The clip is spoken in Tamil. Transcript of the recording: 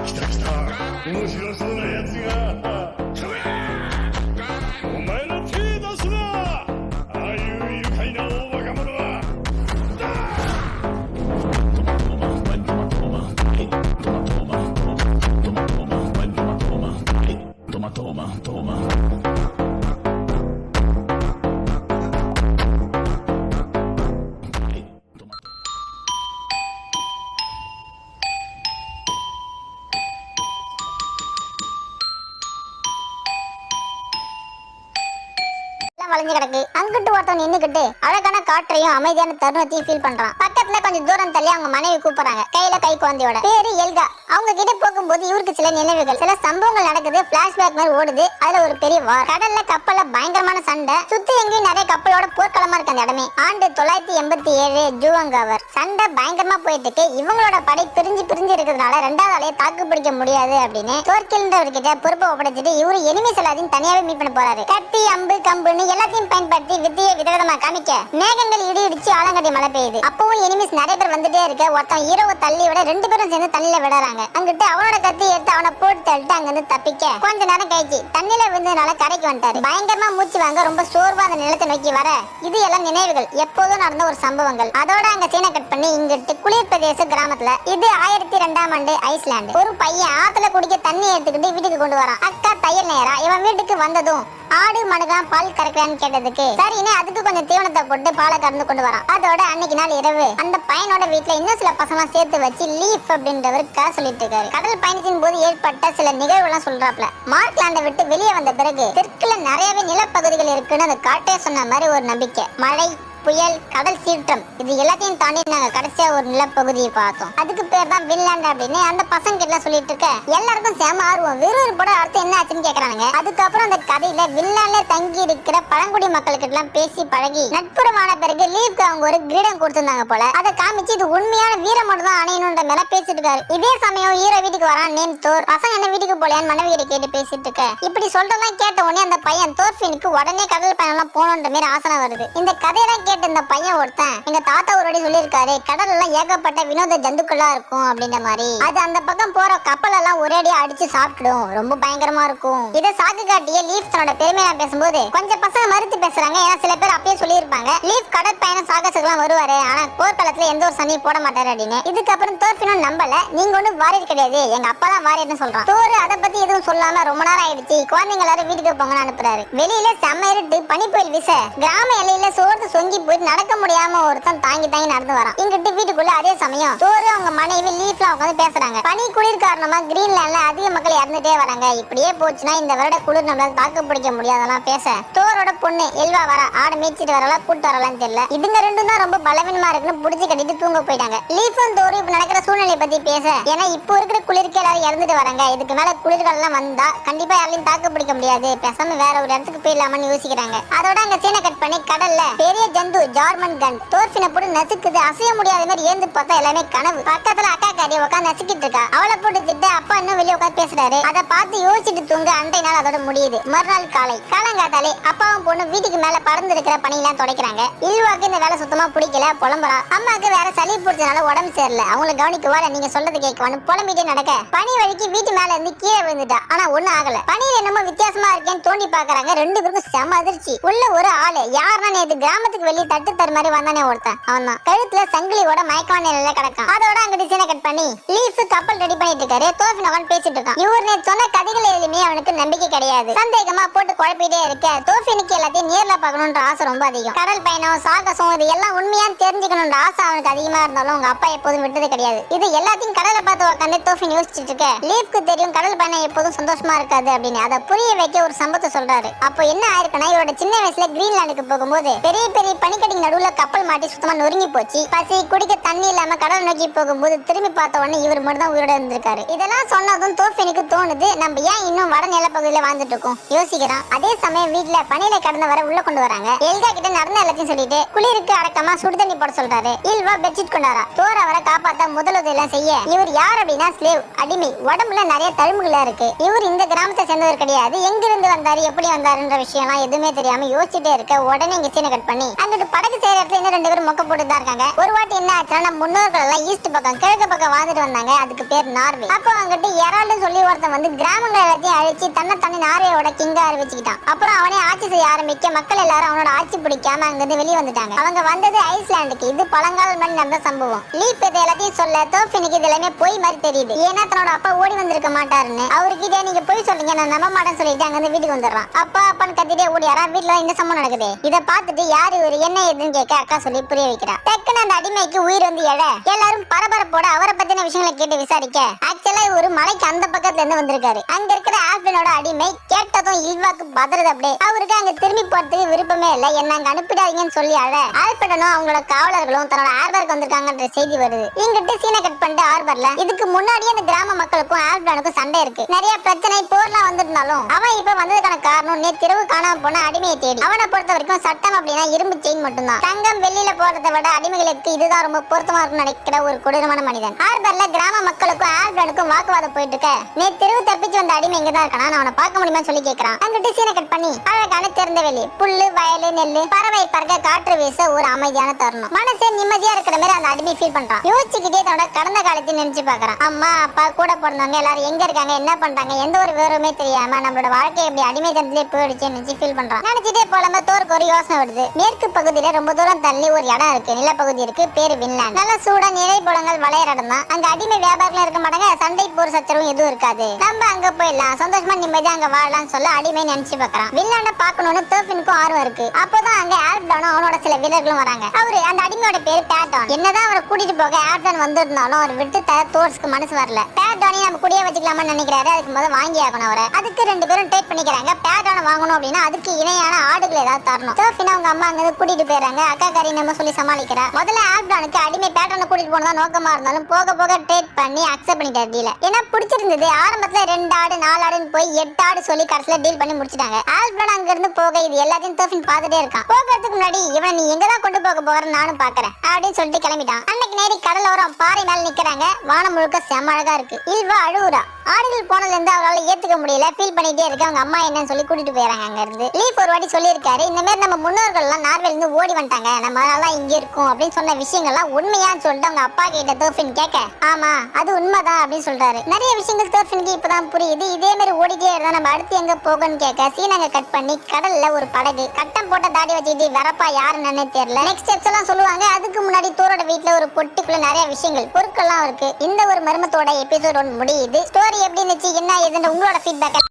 来た来た、面白そうなやつが。お前の手出すな、ああいう愉快な大バカ者は。வளைஞ்சு கிடக்கு. அங்கிட்டு ஒருத்தன் நின்னுக்கிட்டு அழகான காற்றையும் அமைதியான தருணத்தையும் ஃபீல் பண்றான். பக்கத்துல கொஞ்சம் தூரம் தள்ளி அவங்க மனைவி கூப்பிடுறாங்க, கையில கை குழந்தையோட. பேரு எல்கா. அவங்க கிட்ட போகும்போது இவருக்கு சில நினைவுகள், சில சம்பவங்கள் நடக்குது. பிளாஷ்பேக் மாதிரி ஓடுது. அதுல ஒரு பெரிய வார், கடல்ல கப்பல்ல பயங்கரமான சண்டை, சுத்தி எங்கேயும் நிறைய கப்பலோட போர்க்களமா இருக்கு அந்த இடமே. ஆண்டு 987 ஜூவங்கவர். சண்டை பயங்கரமா போயிட்டு இருக்கு. இவங்களோட படை பிரிஞ்சு இருக்கிறதுனால ரெண்டாவது ஆளையை தாக்கு பிடிக்க முடியாது அப்படின்னு தோற்கின்றவர்கிட்ட பொறுப்பை ஒப்படைச்சிட்டு இவரு எனிமிஸ் எல்லாத்தையும் தனியாவே மீட் பண்ண போறாரு. கத்தி அம்பு கம்புன்னு எல்லாத்தையும் பயன்படுத்தி வித்தியை விதவிதமா காமிக்க மேகங்கள் இடி இடிச்சு ஆலங்கட்டி மழை பெய்யுது. அப்பவும் எனிமிஸ் நிறைய பேர் வந்துட்டே இருக்க. ஒருத்தன் ஹீரோவை தள்ளி விட 2 பேரும் சேர்ந்து தண்ணியில விடுறாங்க. அங்கிட்டு அவனோட கத்தி எடுத்து அவனை போட்டு தள்ளிட்டு அங்கிருந்து தப்பிக்க கொஞ்ச நேரம் கழிச்சு தண்ணியில விழுந்ததுனால கரைக்கு வந்துட்டாரு. பயங்கரமா மூச்சு வாங்க ரொம்ப சோர்வா அந்த நிலத்தை நோக்கி வர இது எல்லாம் நினைவுகள், எப்போதும் நடந்த ஒரு சம்பவங்கள். அதோட அங்க சீனை கட் பண்ணி இங்கிட்டு குளிர் பிரதேச கிராமத்துல இது 1002ஆம் ஆண்டு ஐஸ்லாந்து. ஒரு பையன் ஆத்துல குடிக்க தண்ணி எடுத்துக்கிட்டு வீட்டுக்கு கொண்டு வரான். அக்கா தையல் நேரா இவன் வீட்டுக்கு வந்ததும் ஆடு மனுதான் பால் கறக்கிறான்னு கேட்டதுக்கு சரின்னு அதுக்கு கொஞ்சம் தீவனத்தை போட்டு பாலை கறந்து கொண்டு வரான். அதோட அன்னைக்கு நாள் இரவு அந்த பையனோட வீட்டுல இன்னும் சில பசங்க சேர்த்து வச்சு லீஃப் அப்படின்றவர் கதை சொல்லிட்டு இருக்காரு. கடல் பயணத்தின் போது ஏற்பட்ட சில நிகழ்வு எல்லாம் சொல்றாப்ல. மார்க்லாண்டை விட்டு வெளியே வந்த பிறகு தெற்குல நிறையவே நிலப்பகுதிகள் இருக்குன்னு அந்த காட்டே சொன்ன மாதிரி ஒரு நம்பிக்கை. மழை, புயல், கடல் சீற்றம் இது எல்லாத்தையும் தாண்டி நாங்க கடைசியா ஒரு நிலப்பகுதியை பார்த்தோம். அதுக்கு பேர் தான் வின்லாண்ட் அப்படின்னு அந்த பசங்க கிட்ட சொல்லிட்டு இருக்க. எல்லாருக்கும் சேம ஆர்வம். விறுவிறுப்போட அடுத்து என்ன ஆச்சுன்னு கேக்குறாங்க. அதுக்கப்புறம் அந்த கதையில வின்லாண்ட்ல தங்கி இருக்கிற பழங்குடி மக்களுக்கு எல்லாம் பேசி பழகி நட்புறமான பிறகு லீவ்க்கு அவங்க ஒரு கிரீடம் கொடுத்திருந்தாங்க போல. அதை காமிச்சு இது உண்மையான வீரம் மட்டும் தான் அணையணுன்ற மேல பேசிட்டு இருக்காரு. இதே சமயம் ஹீரோ வீட்டுக்கு வரான் நேம் தோர். பசங்க என்ன வீட்டுக்கு போலையான்னு மனைவி கிட்ட கேட்டு பேசிட்டு இருக்க. இப்படி சொல்றதெல்லாம் கேட்ட உடனே அந்த பையன் தோர்ஃபினுக்கு உடனே கடல் பயணம் எல்லாம் போகணுன்ற மாதிரி ஆசனை வருது. இந்த கதையெல்லாம் கேட்ட இந்த பையன் ஒருத்தன் எங்க தாத்தா ஒருவாடி சொல்லியிருக்காரு, கடல் எல்லாம் ஏகப்பட்ட வினோத ஜந்துக்களா இருக்கும் அப்படின்ற மாதிரி. அது அந்த பக்கம் போற கப்பல் எல்லாம் ஒரேடியா அடிச்சு சாப்பிடும், ரொம்ப பயங்கரமா இருக்கும். இதை சாக்கு காட்டிய லீஃப் தன்னோட பெருமையா பேசும்போது கொஞ்சம் பசங்க மறுத்து பேசுறாங்க. ஏன்னா சில பேர் அப்பயே சொல்லியிருப்பாங்க லீஃப் கடல் பயணம் சாகசத்துலாம் வருவாரு, ஆனா போர்க்களத்துல எந்த ஒரு சண்டையும் போட மாட்டாரு அப்படின்னு. இதுக்கப்புறம் தோர்ஃபினும் நம்பல. நீங்க ஒன்னும் வாரியர் கிடையாது, எங்க அப்பா தான் வாரியர்னு சொல்றான். தோறு அதை பத்தி எதுவும் சொல்லாம ரொம்ப நேரம் ஆயிடுச்சு, குழந்தைங்க எல்லாரும் வீட்டுக்கு போங்கன்னு அனுப்புறாரு. வெளியில செம்ம இருட்டு, பனி புயல் வீச கிராம எல்லையில சோர்ந்து சொங்கி போயிட்டு நடக்க முடியாம ஒருத்தன் தாங்கி நடந்து வரான். இங்கிட்டு வீட்டுக்குள்ள அதே சமயம் தோறு அவங்க மனைவி லீஃப்ல உட்காந்து பேசுறாங்க. பனி குளிர் காரணமா கிரீன்லாண்ட்ல அதிக மக்கள் இறந்துட்டே வராங்க. இப்படியே போச்சுன்னா இந்த வருட குளிர் நம்மளால தாக்கு பிடிக்க முடியாதெல்லாம் பேச தோரோட பொண்ணு எல்வா வர ஆடு மேய்ச்சிட்டு வரலாம் கூட்டு வரலாம்னு தெரியல. இதுங்க ரெண்டும் தான் ரொம்ப பலவீனமா இருக்குன்னு புடிச்சு கட்டிட்டு தூங்க போயிட்டாங்க. லீஃபும் தோறு இப்ப நடக்கிற சூழ்நிலை பத்தி பேச ஏன்னா இப்போ இருக்கிற குளிருக்கு எல்லாரும் இறந்துட்டு வராங்க. இதுக்கு மேல குளிர்கள் எல்லாம் வந்தா கண்டிப்பா யாரையும் தாக்கு பிடிக்க முடியாது, பேசாம வேற ஒரு இடத்துக்கு போயிடலாமான்னு யோசிக்கிறாங்க. அதோட அங்க சீனை கட் பண்ணி கடல்ல பெரிய ஜந்து ஜார்மன் கன் தோர்ஃபினை போட்டு நசுக்குது. அசைய முடியாத மாதிரி ஏந்து பார்த்தா எல்லாமே கனவு. பக்கத்துல அக்கா காரி உட்காந்து நசுக்கிட்டு இருக்கா. அவளை போட்டு திட்டு அப்பா இன்னும் வெளியே உட்காந்து பேசுறாரு. அதை பார்த்து யோசிச்சுட்டு தூங்க அன்றைய நாள் அதோட முடியுது. மறுநாள் காலை காலங்காத்தாலே அப்பாவும் பொண்ணு வீட்டுக்கு மேல பறந்து இருக்கிற பணியெல்லாம் துடைக்கிறாங்க. இல்வாக்கு இந்த வேலை சுத்தமா பிடிக்கல, புலம்புறா. அம்மாக்கு வேற சளி பிடிச்சதுனால உடம்பு சரியில்லை, அவங்களை கவனிக்குவா நீங்க சொல்றது கேட்கவான்னு புலம்பிட்டே நடக்க பனி வழிக்கு வீட்டு மேல இருந்து கீழே விழுந்துட்டா. ஆனா ஒண்ணும் ஆகல. பனியில என்னமோ வித்தியாசமா இருக்கேன்னு தோண்டி பாக்குறாங்க. 2 பேருக்கும் செம அதிர்ச்சி. உள்ள ஒரு ஆளு யாருன்னா நேற்று கிராமத்துக்கு வெளியே தட்டு தரு மாதிரி வந்தானே ஒருத்தன். அவன் கழுத்துல சங்கிலியோட மயக்கமான நிலையில கிடக்கான். அதோட அங்க டிசைனை கட் பண்ணி லீஃப் கப்பல் ரெடி பண்ணிட்டு இருக்காரு. தோர்ஃபின் பேசிட்டு இருக்கான். இவர் நேற்று சொன்ன கதைகள் எதுவுமே அவனுக்கு நம்பிக்கை கிடையாது. சந்தேகமா போட்டு குழப்பிட்டே இருக்க தோர்ஃபினுக்கு எல்லாத்தையும் நேர்ல பார்க்கணும்ன்ற ஆசை ரொம்ப அதிகம். கடல் பயணம் சாகசம் இது எல்லாம் உண்மையான்னு தெரிஞ்சுக்கணும்ன்ற ஆசை அவனுக்கு அதிகமா இருந்தாலும் உங்க அப்பா எப்போதும் விட்டது கிடையாது. இது எல்லாத்தையும் கடலை பார்த்து உட்காந்து தோர்ஃபின் யோசிச்சுட்டு இருக்க. லீஃப்க்கு தெரியும் கடல் பயணம் எப்போதும் சந்தோஷமா இருக்காது அப்படின்னு. அதை புரிய வைக்க ஒரு சம்பவத்தை சொல்றாரு. அப்போ என்ன ஆயிருக்குன்னா இவரோட சின்ன வயசுல கிரீன்லாண்டுக்கு போகும்போது பெரிய பெரிய பனிக்கட்டிக்கு நடுவுல கப்பல் மாட்டி சுத்தமா நொறுங்கி போச்சு. பசி குடிக்க தண்ணி இல்லாம கடல் நோக்கி போகும்போது திரும்பி பார்த்த உடனே இவர் மட்டும் தான் உயிரோட இருந்திருக்காரு. இதெல்லாம் சொன்னதும் தோர்ஃபினுக்கு தோணுது நம்ம ஏன் இன்னும் வட நிலப்பகுதியில வாழ்ந்துட்டு இருக்கோம் யோசிக்கிறான். அதே சமயம் வீட்டுல பனியில கடந்த வர உள்ள கொண்டு வராங்க. எல்கா கிட்ட நடந்த எல்லாத்தையும் சொல்லிட்டு குளிருக்கு அடக்கமா சுடு தண்ணி போட சொல்றாரு. இல்வா பெட்ஷீட் கொண்டாரா. தோர அவரை காப்பாத்த முதலுதவி எல்லாம் செய்ய இவர் யார் அப்படின்னா ஸ்லேவ், அடிமை. உடம்புல நிறைய தழும்புகளா இருக்கு. இவர் இந்த கிராமத்தை சேர்ந்தவர் கிடையாது. எங்கிருந்து வந்தாரு எப்படி வந்தாருன்ற விஷயம் எல்லாம் எதுவுமே தெரியாம யோசிச்சுட்டே இருக்க. உடனே இங்க சீனை கட் பண்ணி அங்க அங்கிட்டு படகு செய்யற இடத்துல இன்னும் 2 பேரும் மொக்க போட்டு தான் இருக்காங்க. ஒரு வாட்டி என்ன ஆச்சுன்னா நம்ம முன்னோர்கள் எல்லாம் ஈஸ்ட் பக்கம் கிழக்கு பக்கம் வாழ்ந்துட்டு வந்தாங்க. அதுக்கு பேர் நார்வே. அப்போ அங்கிட்டு எரால்டு சொல்லி ஒருத்தன் வந்து கிராமங்கள் எல்லாத்தையும் அழிச்சு தன்னை நார்வேயோட கிங்கா அறிவிச்சுக்கிட்டான். அப்புறம் அவனே ஆட்சி செய்ய ஆரம்பிக்க மக்கள் எல்லாரும் அவனோட ஆட்சி பிடிக்காம அங்கிருந்து வெளியே வந்துட்டாங்க. அவங்க வந்தது ஐஸ்லாண்டுக்கு. இது பழங்காலம் மணி நடந்த சம்பவம். லீப் இது எல்லாத்தையும் சொல்ல தோஃபினுக்கு இது எல்லாமே பொய் மாதிரி தெரியுது. ஏன்னா தன்னோட அப்பா ஓடி வந்திருக்க மாட்டாருன்னு அவர்கிட்ட நீங்க பொய் சொல்றீங்க நான் நம்ப மாட்டேன்னு சொல்லிட்டு அங்கிருந்து வீட்டுக்கு வந்துடுறான். அப்பா அப்பான்னு கத்திட்டே ஓடியாரா. வீட்டுல இந்த சம்பவம் நடக்குது. இதை பார்த்துட்டு யாரு இவரு என்ன ஏதுன்னு கேட்க அக்கா சொல்லி புரிய வைக்கிறா. டக்குன்னு அந்த அடிமைக்கு உயிர் வந்து எழ எல்லாரும் பரபரப்போட அவரை பத்தின விஷயங்களை கேட்டு விசாரிக்க ஆக்சுவலா ஒரு மலைக்கு அந்த பக்கத்துல இருந்து வந்திருக்காரு. அங்க இருக்கிற ஆல்பினோட அடிமை கேட்டதும் இல்வாக்கு பதறது. அப்படியே அவருக்கு அங்க திரும்பி போறதுக்கு விருப்பமே இல்ல. என்ன அங்க அனுப்பிடாதீங்கன்னு சொல்லி அழ ஆல்பிடனும் அவங்களோட காவலர்களும் தன்னோட ஆர்பருக்கு வந்திருக்காங்கன்ற செய்தி வருது. இங்கிட்டு சீனை கட் பண்ணிட்டு ஆர்பர்ல இதுக்கு முன்னாடியே அந்த கிராம மக்களுக்கும் ஆல்பிடனுக்கும் சண்டை இருக்கு. நிறைய பிரச்சனை போர்லாம் வந்திருந்தாலும் அவன் இப்ப வந்ததுக்கான காரணம் நேத்திரவு காணாம போன அடிமையை தேடி. அவனை பொறுத்த வரைக்கும் சட்டம் அப்படின்னா இரும்பு செயின் மட்டும்தான். தங்கம் வெள்ளியில போறதை விட அடிமைகளுக்கு இதுதான் ரொம்ப பொருத்தமா இருக்கும்னு நினைக்கிற ஒரு கொடூரமான மனிதன். ஹார்பர்ல கிராம மக்களுக்கும் ஆல்பிரனுக்கும் வாக்குவாதம் போயிட்டு இருக்க நேத்திரவு தப்பிச்சு வந்த அடிமை இங்கதான் இருக்கானா நான் அவனை பார்க்க முடியுமா சொல்லி கேட்கிறான். அங்கிட்டு சீனை கட் பண்ணி அழகான திறந்த வெளி புல்லு வயலு நெல்லு பறவை பறக்க காற்று வீச ஒரு அமைதியான தருணம். மனசே நிம்மதியா இருக்கிற மாதிரி அந்த அடிமை ஃபீல் பண்றான். யோசிச்சுக்கிட்டே தன்னோட கடந்த காலத்தை நினைச்சு பாக்குறான். அம்மா அப்பா கூட பிறந்தவங்க எல்லாரும் எங்க இருக்காங்க என்ன பண்றாங்க எந்த ஒரு விவரமே தெரியாம நம்மளோட வாழ்க்கை எப்படி அடிமை தனத்திலே போயிடுச்சு நினைச்சு ஃபீல் பண்றான். நினைச்சிட்டே போலமா தோருக்கு ஒரு யோசனை வருது. மேற்கு பகுதியில ரொம்ப தூரம் தள்ளி ஒரு இடம் இருக்கு. நிலப்பகுதி இருக்கு. பேரு வின்லாண்ட். நல்ல சூடா நிறை புலங்கள் வளையற இடம் தான். அங்க அடிமை வியாபாரத்துல இருக்க மாட்டாங்க. சண்டை போர் சச்சரவும் எதுவும் இருக்காது. நம்ம அங்க போயிடலாம் சந்தோஷமா நிம்மதியா அங்க வாழலாம் சொல்ல அடிமை நினைச்சு பாக்குறான். வின்லாண்ட பாக்கணும்னு தோஃபினுக்கும் ஆர்வம் இருக்கு. அப்போதான் அங்க ஆல்பிடானும் அவனோட சில வீரர்களும் வராங்க. அவரு அந்த அடிமையோட பேரு பேட்டான். என்னதான் அவரை கூட்டிட்டு போக ஆல்பிடான் வந்திருந்தாலும் அவர் விட்டு தர தோர்ஸ்க்கு மனசு வரல. பேட்டானையும் நம்ம குடியே வச்சுக்கலாமான்னு நினைக்கிறாரு. அதுக்கு முதல்ல வாங்கி ஆகணும் அவரை. அதுக்கு 2 பேரும் ட்ரேட் பண்ணிக்கிறாங்க. பேட்டானை வாங்கணும் அப்படின்னா அதுக்கு இணையான ஆடுகள் ஏதாவது தரணும். தோஃபினா அவங்க அம்மா அங்க கூட்டிட்டு போயிடறாங்க. அக்கா கறி நம்ம சொல்லி சமாளிக்கிறா. முதல்ல ஆல்பிடானுக்கு அடிமை பேட்டானை கூட்டிட்டு போனதா நோக்கமா இருந்தாலும் போக போக ட்ரேட் பண்ணி அக்செப்ட் பண்ணிட்டாரு டீல. ஏன்னா பிடிச்சிருந்தது. ஆரம்பத்துல 2 ஆடு 4 ஆடுன்னு போய் 8 ஆடு சொல்லி கடைசியில டீல் பண்ணி முடிச்சிட்டாங்க. ஆல்பிடான் அங்க இருந்து போக இது எல்லாத்தையும் தோஃபின் பார்த்துட்டே இருக்கான். போகிறதுக்கு முன்னாடி இவன் நீ எங்கதான் கொண்டு போக போறன்னு நானும் பாக்குறேன் அப்படின்னு சொல்லிட்டு கிளம்பிட்டான். அன்னைக்கு நேரி கடலோரம் பாறை மேல நிக்கிறாங்க. வானம் முழுக்க செம்ம அழகா இருக்கு. இல்வா அழுவுறா. ஆடுகள் போனதுல இருந்து அவரால் ஏத்துக்க முடியல. ஃபீல் பண்ணிட்டே இருக்கு. அவங்க அம்மா என்னன்னு சொல்லி கூட்டிட்டு போயிடறாங்க அங்க இருந்து. லீஃப் ஒரு வாட்டி சொல்லியிருக்காரு இந்த மாதிரி நம்ம முன்னோர்கள் எல்லாம் நார்வேல இருந்து ஓடி வந்துட்டாங்க நம்ம எல்லாம் இங்க இருக்கும் அப்படின்னு சொன்ன விஷயங்கள்லாம் உண்மையான்னு சொல்லிட்டு அவங்க அப்பா கிட்ட தோஃபின் கேட்க ஆமா அது உண்மைதான் அப்படின்னு சொல்றாரு. நிறைய விஷயங்கள் தோஃபினுக்கு இப்பதான் புரியுது. இதே மாதிரி ஓடிட்டே இருந்தா நம்ம அடுத்து எங்க போகணும்னு கேட்க சீனாங்க கட் பண்ணி கடல்ல ஒரு படகு கட்டம் போட்ட தாடி வச்சுட்டு வரப்பா யாருன்னு தெரியல. நெக்ஸ்ட் ஸ்டெப்ஸ் எல்லாம் சொல்லுவாங்க. அதுக்கு முன்னாடி தோரோட வீட்டுல ஒரு பொட்டிக்குள்ள நிறைய விஷயங்கள் பொருட்கள்லாம் இருக்கு. இந்த ஒரு மர்மத்தோட எபிசோட் 1 முடியுது. ஸ்டோரி எப்படி இருந்துச்சு என்ன ஏதுன்னு உங்களோட ஃபீட்பேக்